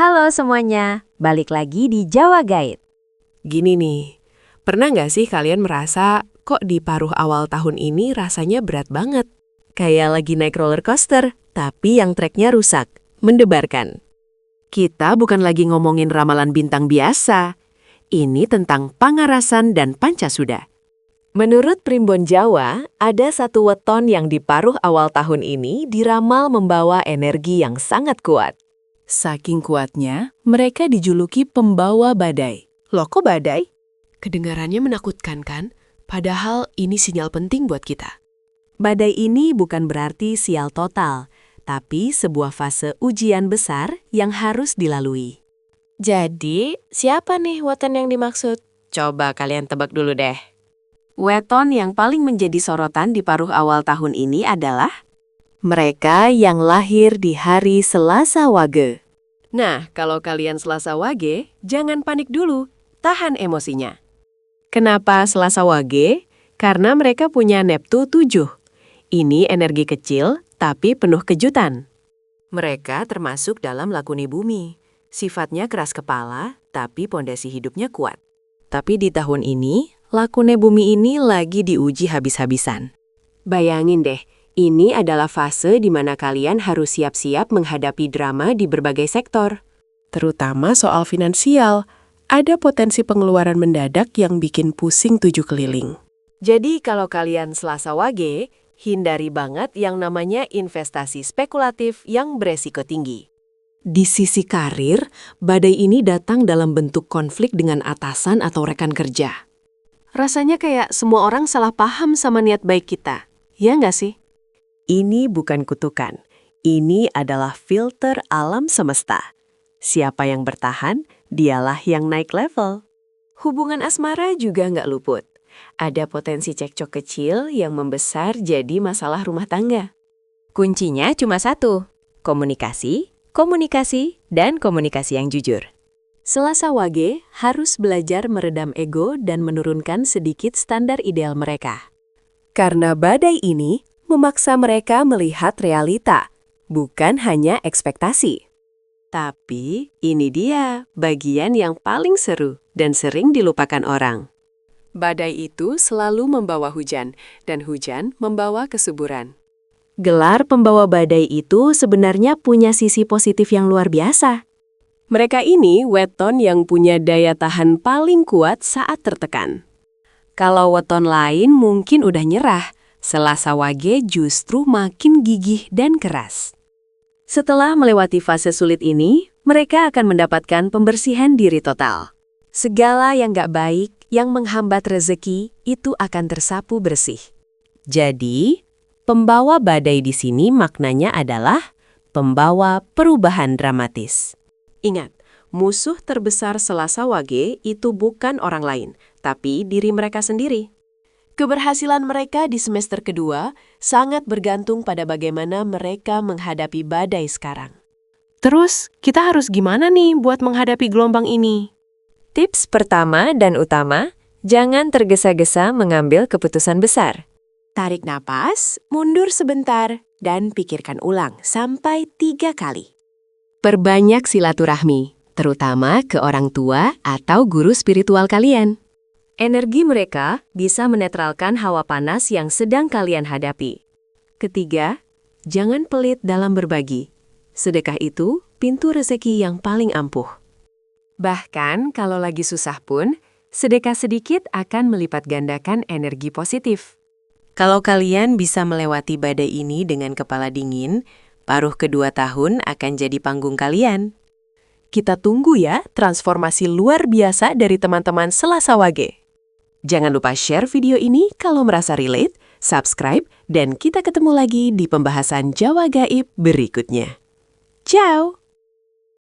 Halo semuanya, balik lagi di Jawa Guide. Gini nih, pernah nggak sih kalian merasa kok di paruh awal tahun ini rasanya berat banget? Kayak lagi naik roller coaster, tapi yang treknya rusak. Mendebarkan. Kita bukan lagi ngomongin ramalan bintang biasa. Ini tentang pangarasan dan pancasuda. Menurut Primbon Jawa, ada satu weton yang di paruh awal tahun ini diramal membawa energi yang sangat kuat. Saking kuatnya, mereka dijuluki pembawa badai. Loh kok badai? Kedengarannya menakutkan kan? Padahal ini sinyal penting buat kita. Badai ini bukan berarti sial total, tapi sebuah fase ujian besar yang harus dilalui. Jadi, siapa nih weton yang dimaksud? Coba kalian tebak dulu deh. Weton yang paling menjadi sorotan di paruh awal tahun ini adalah mereka yang lahir di hari Selasa Wage. Nah, kalau kalian Selasa Wage, jangan panik dulu, tahan emosinya. Kenapa Selasa Wage? Karena mereka punya Neptu 7. Ini energi kecil, tapi penuh kejutan. Mereka termasuk dalam lakuni bumi. Sifatnya keras kepala, tapi pondasi hidupnya kuat. Tapi di tahun ini, lakune bumi ini lagi diuji habis-habisan. Bayangin deh, ini adalah fase di mana kalian harus siap-siap menghadapi drama di berbagai sektor. Terutama soal finansial, ada potensi pengeluaran mendadak yang bikin pusing 7 keliling. Jadi kalau kalian Selasa Wage, hindari banget yang namanya investasi spekulatif yang beresiko tinggi. Di sisi karir, badai ini datang dalam bentuk konflik dengan atasan atau rekan kerja. Rasanya kayak semua orang salah paham sama niat baik kita, ya nggak sih? Ini bukan kutukan, ini adalah filter alam semesta. Siapa yang bertahan, dialah yang naik level. Hubungan asmara juga nggak luput. Ada potensi cekcok kecil yang membesar jadi masalah rumah tangga. Kuncinya cuma satu, komunikasi, dan komunikasi yang jujur. Selasa Wage harus belajar meredam ego dan menurunkan sedikit standar ideal mereka. Karena badai ini memaksa mereka melihat realita, bukan hanya ekspektasi. Tapi ini dia bagian yang paling seru dan sering dilupakan orang. Badai itu selalu membawa hujan, dan hujan membawa kesuburan. Gelar pembawa badai itu sebenarnya punya sisi positif yang luar biasa. Mereka ini weton yang punya daya tahan paling kuat saat tertekan. Kalau weton lain mungkin udah nyerah, Selasa Wage justru makin gigih dan keras. Setelah melewati fase sulit ini, mereka akan mendapatkan pembersihan diri total. Segala yang gak baik, yang menghambat rezeki, itu akan tersapu bersih. Jadi, pembawa badai di sini maknanya adalah pembawa perubahan dramatis. Ingat, musuh terbesar Selasa Wage itu bukan orang lain, tapi diri mereka sendiri. Keberhasilan mereka di semester kedua sangat bergantung pada bagaimana mereka menghadapi badai sekarang. Terus, kita harus gimana nih buat menghadapi gelombang ini? Tips pertama dan utama, jangan tergesa-gesa mengambil keputusan besar. Tarik napas, mundur sebentar, dan pikirkan ulang sampai 3 kali. Perbanyak silaturahmi, terutama ke orang tua atau guru spiritual kalian. Energi mereka bisa menetralkan hawa panas yang sedang kalian hadapi. Ketiga, jangan pelit dalam berbagi. Sedekah itu pintu rezeki yang paling ampuh. Bahkan kalau lagi susah pun, sedekah sedikit akan melipat gandakan energi positif. Kalau kalian bisa melewati badai ini dengan kepala dingin, paruh kedua tahun akan jadi panggung kalian. Kita tunggu ya transformasi luar biasa dari teman-teman Selasa Wage. Jangan lupa share video ini kalau merasa relate, subscribe, dan kita ketemu lagi di pembahasan Jawa Gaib berikutnya. Ciao!